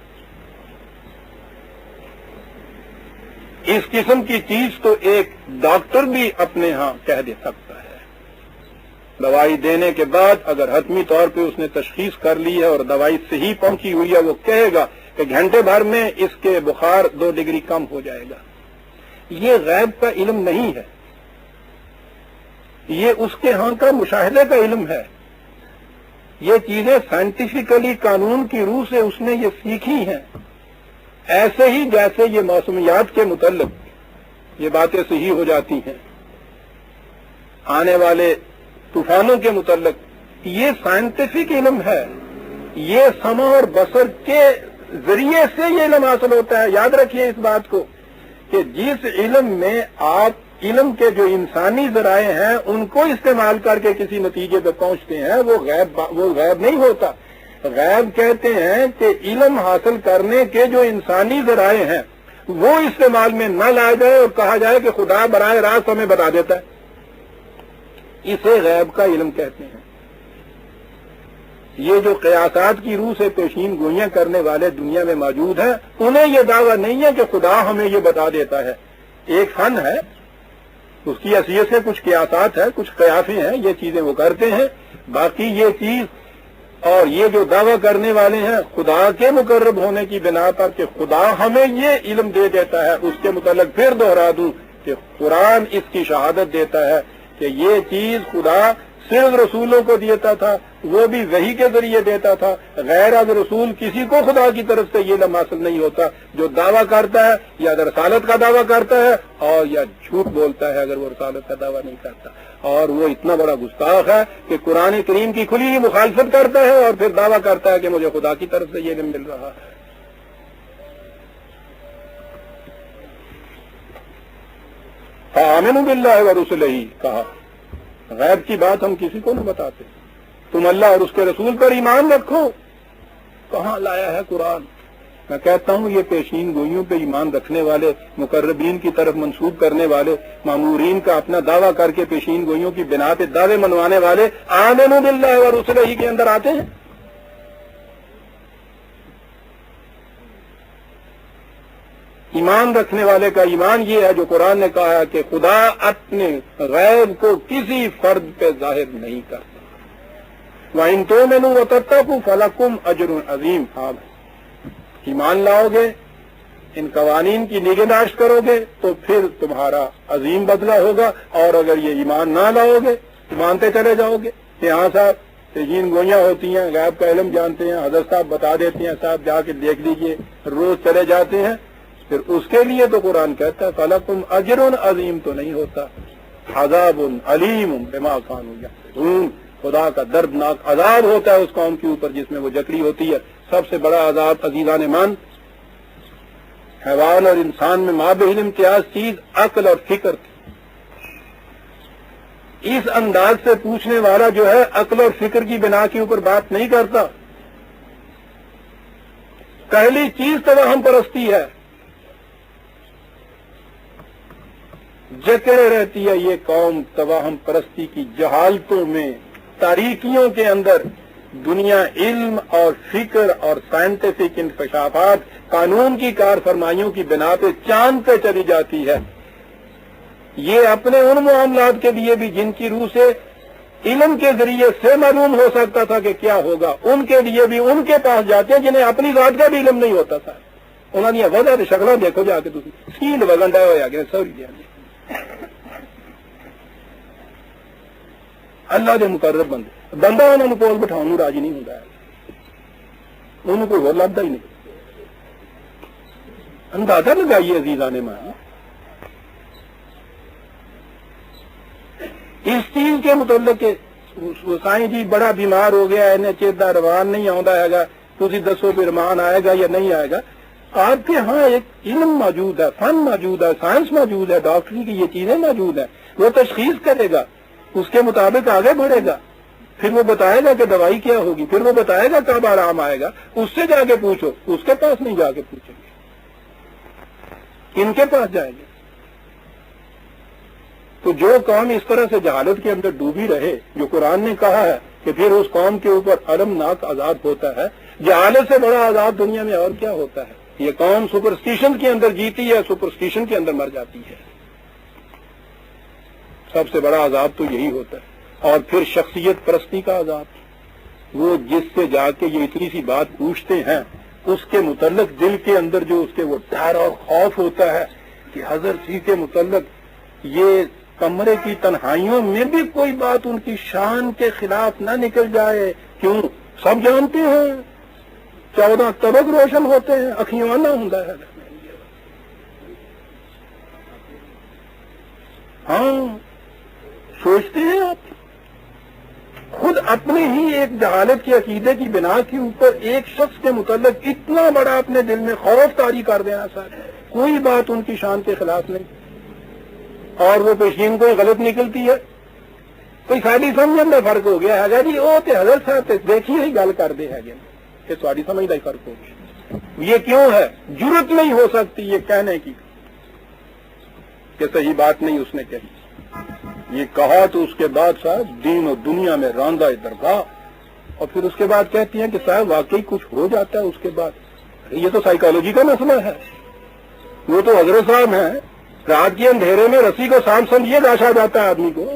اس قسم کی چیز تو ایک ڈاکٹر بھی اپنے ہاں کہہ دے سکتا ہے۔ دوائی دینے کے بعد اگر حتمی طور پہ اس نے تشخیص کر لی ہے اور دوائی صحیح پہنچی ہوئی ہے، وہ کہے گا کہ گھنٹے بھر میں اس کے بخار 2 ڈگری کم ہو جائے گا۔ یہ غیب کا علم نہیں ہے، یہ اس کے ہاں کا مشاہدے کا علم ہے۔ یہ چیزیں سائنٹیفکلی قانون کی روح سے اس نے یہ سیکھی ہیں، ایسے ہی جیسے یہ موسمیات کے متعلق یہ باتیں صحیح ہو جاتی ہیں، آنے والے طوفانوں کے متعلق یہ سائنٹیفک علم ہے۔ یہ سمع اور بصر کے ذریعے سے یہ علم حاصل ہوتا ہے۔ یاد رکھیے اس بات کو کہ جس علم میں آپ علم کے جو انسانی ذرائع ہیں ان کو استعمال کر کے کسی نتیجے پہ پہنچتے ہیں، وہ غیب نہیں ہوتا۔ غیب کہتے ہیں کہ علم حاصل کرنے کے جو انسانی ذرائع ہیں وہ استعمال میں نہ لایا جائے اور کہا جائے کہ خدا براہ راست ہمیں بتا دیتا ہے، اسے غیب کا علم کہتے ہیں۔ یہ جو قیاسات کی روح سے پیشین گوئیاں کرنے والے دنیا میں موجود ہیں، انہیں یہ دعویٰ نہیں ہے کہ خدا ہمیں یہ بتا دیتا ہے۔ ایک فن ہے، اس کی حیثیت سے کچھ قیاسات ہیں، کچھ قیاسیں ہیں، یہ چیزیں وہ کرتے ہیں۔ باقی یہ چیز اور یہ جو دعویٰ کرنے والے ہیں خدا کے مقرب ہونے کی بنا پر کہ خدا ہمیں یہ علم دے دیتا ہے، اس کے متعلق پھر دوہرا دوں کہ قرآن اس کی شہادت دیتا ہے کہ یہ چیز خدا صرف رسولوں کو دیتا تھا، وہ بھی وحی کے ذریعے دیتا تھا. غیر از رسول کسی کو خدا کی طرف سے یہ علم حاصل نہیں ہوتا. جو دعویٰ کرتا ہے یا رسالت کا دعویٰ کرتا ہے اور یا جھوٹ بولتا ہے اگر وہ رسالت کا دعویٰ نہیں کرتا. اور وہ اتنا بڑا گستاخ ہے کہ قرآن کریم کی کھلی ہی مخالفت کرتا ہے اور پھر دعویٰ کرتا ہے کہ مجھے خدا کی طرف سے یہ علم مل رہا ہے. فآمنوا باللہ ورسلہ کہا، غیب کی بات ہم کسی کو نہ بتاتے، تم اللہ اور اس کے رسول پر ایمان رکھو. کہاں لایا ہے قرآن؟ میں کہتا ہوں یہ پیشین گوئیوں پہ ایمان رکھنے والے، مقربین کی طرف منسوب کرنے والے، مامورین کا اپنا دعویٰ کر کے پیشین گوئیوں کی بنا پہ دعوے منوانے والے آمنوا باللہ ورسلہ کے اندر آتے ہیں. ایمان رکھنے والے کا ایمان یہ ہے جو قرآن نے کہا ہے کہ خدا اپنے غیب کو کسی فرد پہ ظاہر نہیں کرتا. وَإِن تُؤْمِنُوا وَتَتَّقُوا فَلَكُمْ أَجْرٌ عَظِيمٌ. ہاں ایمان لاؤ گے، ان قوانین کی نگہداشت کرو گے تو پھر تمہارا عظیم بدلہ ہوگا. اور اگر یہ ایمان نہ لاؤ گے، مانتے چلے جاؤ گے کہ ہاں صاحب پیشین گوئیاں ہوتی ہیں، غیب کا علم جانتے ہیں، حضرت صاحب بتا دیتے ہیں، صاحب جا کے دیکھ لیجئے، روز چلے جاتے ہیں، پھر اس کے لیے تو قرآن کہتا ہے فَلَكُمْ أَجْرٌ عَظِيمٌ تو نہیں ہوتا. عَذَابٌ عَلِيمٌ بِمَا كَانُوا يَعْمَلُونَ. خدا کا دردناک عذاب ہوتا ہے اس قوم کے اوپر جس میں وہ جکڑی ہوتی ہے. سب سے بڑا عذاب عزیزان مان، حیوان اور انسان میں مابہل امتیاز چیز عقل اور فکر تھی. اس انداز سے پوچھنے والا جو ہے عقل اور فکر کی بنا کے اوپر بات نہیں کرتا. پہلی چیز توہم پرستی ہے، جکڑے رہتی ہے یہ قوم توہم پرستی کی جہالتوں میں، تاریکیوں کے اندر. دنیا علم اور فکر اور سائنٹیفک انکشافات، قانون کی کار فرمائیوں کی بنا پہ چاند پہ چلی جاتی ہے. یہ اپنے ان معاملات کے لیے بھی جن کی روح سے علم کے ذریعے سے معلوم ہو سکتا تھا کہ کیا ہوگا، ان کے لیے بھی ان کے پاس جاتے ہیں جنہیں اپنی ذات کا بھی علم نہیں ہوتا تھا. انہوں نے وجہ شکلیں دیکھو جا کے سیل وگنڈا ہوا گیا سوری اللہ دے مقرب بندہ انہوں نے کول بٹھاؤ راضی نہیں ہوتا، انہوں کو لبدا ہی نہیں. اندازہ لگائیے عزیزان مان اس چیز کے متعلق کہ سائیں جی بڑا بیمار ہو گیا ہے، چیتا روان نہیں آتا ہے گا، تھی دسو بھی رمان آئے گا یا نہیں آئے گا. آپ کے ہاں ایک علم موجود ہے، فن موجود ہے، سائنس موجود ہے، ڈاکٹری کی یہ چیزیں موجود ہیں. وہ تشخیص کرے گا، اس کے مطابق آگے بڑھے گا، پھر وہ بتائے گا کہ دوائی کیا ہوگی، پھر وہ بتائے گا کب آرام آئے گا. اس سے جا کے پوچھو، اس کے پاس نہیں جا کے پوچھیں گے، ان کے پاس جائیں گے. تو جو قوم اس طرح سے جہالت کے اندر ڈوبی رہے، جو قرآن نے کہا ہے کہ پھر اس قوم کے اوپر المناک عذاب ہوتا ہے. جہالت سے بڑا عذاب دنیا میں اور کیا ہوتا ہے؟ یہ قوم سپرسٹیشن کے اندر جیتی ہے، سپرسٹیشن کے اندر مر جاتی ہے. سب سے بڑا عذاب تو یہی ہوتا ہے. اور پھر شخصیت پرستی کا عذاب، وہ جس سے جا کے یہ اتنی سی بات پوچھتے ہیں اس کے متعلق دل کے اندر جو اس کے وہ ڈر اور خوف ہوتا ہے کہ حضرت جی کے متعلق یہ کمرے کی تنہائیوں میں بھی کوئی بات ان کی شان کے خلاف نہ نکل جائے. کیوں؟ سب جانتے ہیں 14 طبق روشن ہوتے ہیں، اکھیوں نہ ہوں ہے. ہاں سوچتے ہیں آپ خود اپنے ہی ایک جہالت کے عقیدے کی بنا کے اوپر ایک شخص کے متعلق اتنا بڑا اپنے دل میں خوف طاری کر دینا سر، کوئی بات ان کی شان کے خلاف نہیں، اور وہ پیشین کوئی غلط نکلتی ہے. کوئی ساری سمجھن کا فرق ہو گیا ہے جی، وہ تے حضرت صاحب دیکھیے ہی گل کرتے ہیں کہ ساری سمجھ کا ہی فرق ہو گیا. یہ کیوں ہے؟ جرت نہیں ہو سکتی یہ کہنے کی کہ صحیح بات نہیں اس نے کہی. یہ کہا تو اس کے بعد صاحب دین و دنیا میں راندہ درگاہ، اور پھر اس کے بعد کہتی ہیں کہ صاحب واقعی کچھ ہو جاتا ہے اس کے بعد. یہ تو سائیکالوجی کا مسئلہ ہے. وہ تو حضرت صاحب ہیں، رات کے اندھیرے میں رسی کو سانپ سمجھیے داشا جاتا ہے آدمی کو.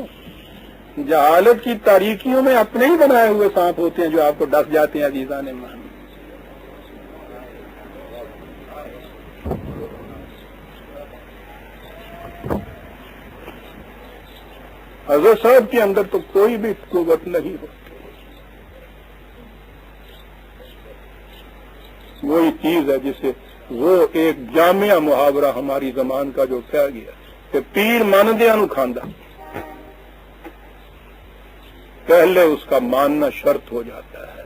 جہالت کی تاریکیوں میں اپنے ہی بنائے ہوئے سانپ ہوتے ہیں جو آپ کو ڈس جاتے ہیں عزیزان مان. حضرت صاحب کے اندر تو کوئی بھی قوت نہیں ہوتی. وہی چیز ہے جسے وہ ایک جامعہ محاورہ ہماری زمان کا جو کہہ گیا کہ پیر ماندیاں نو کھاندا، پہلے اس کا ماننا شرط ہو جاتا ہے،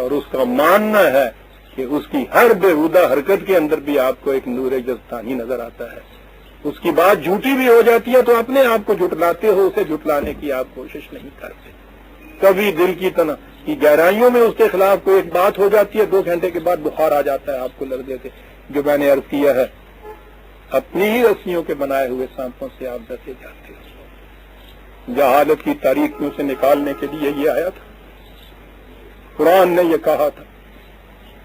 اور اس کا ماننا ہے کہ اس کی ہر بےہودہ حرکت کے اندر بھی آپ کو ایک نور جزدانی نظر آتا ہے. اس کی بات جھوٹی بھی ہو جاتی ہے تو اپنے آپ کو جھٹلاتے ہو، اسے جھٹلانے کی آپ کوشش نہیں کرتے. کبھی دل کی تنہا کی گہرائیوں میں اس کے خلاف کوئی ایک بات ہو جاتی ہے، 2 گھنٹے کے بعد بخار آ جاتا ہے آپ کو لگنے سے. جو میں نے عرض کیا ہے، اپنی ہی رسیوں کے بنائے ہوئے سانپوں سے آپ ڈسے جاتے ہو. جہالت کی تاریکیوں سے نکالنے کے لیے یہ آیا تھا. قرآن نے یہ کہا تھا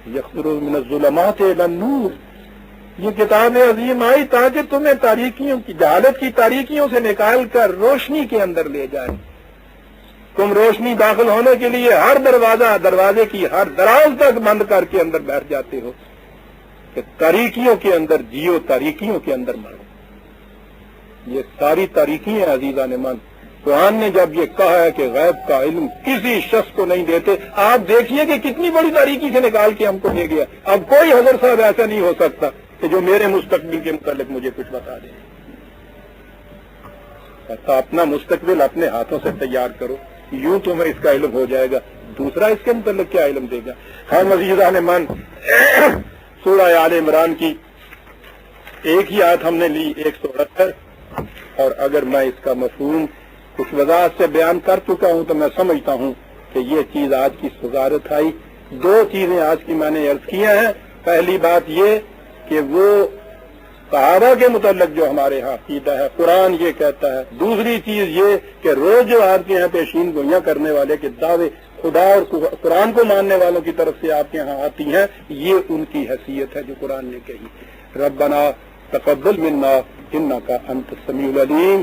یخرج من الظلمات الی النور. یہ کتاب عظیم آئی تاکہ تمہیں تاریکیوں کی، جہالت کی تاریکیوں سے نکال کر روشنی کے اندر لے جائے. تم روشنی داخل ہونے کے لیے ہر دروازے کی ہر دراز تک بند کر کے اندر بیٹھ جاتے ہو کہ تاریکیوں کے اندر جیو، تاریکیوں کے اندر مرو. یہ ساری تاریکیاں عزیزان من. قرآن نے جب یہ کہا ہے کہ غیب کا علم کسی شخص کو نہیں دیتے، آپ دیکھیے کہ کتنی بڑی تاریکی سے نکال کے ہم کو دے گیا. اب کوئی حضرت صاحب ایسا نہیں ہو سکتا کہ جو میرے مستقبل کے متعلق مجھے کچھ بتا دے. اپنا مستقبل اپنے ہاتھوں سے تیار کرو، یوں تمہیں اس کا علم ہو جائے گا. دوسرا اس کے متعلق کیا علم دے گا؟ ہم عزیزان من سورہ آل عمران کی ایک ہی آیت ہم نے لی 168، اور اگر میں اس کا مفہوم کچھ وضاحت سے بیان کر چکا ہوں تو میں سمجھتا ہوں کہ یہ چیز آج کی وزارت آئی. 2 چیزیں آج کی میں نے عرض کیا ہیں. پہلی بات یہ کہ وہ صحابہ کے متعلق جو ہمارے ہاں عقیدہ ہے قرآن یہ کہتا ہے. دوسری چیز یہ کہ روز جو آپ کے یہاں پیشین گوئیاں کرنے والے کے دعوے خدا اور قرآن کو ماننے والوں کی طرف سے آپ کے یہاں آتی ہیں، یہ ان کی حیثیت ہے جو قرآن نے کہی. ربنا تقبل منا انک انت السمیع العلیم.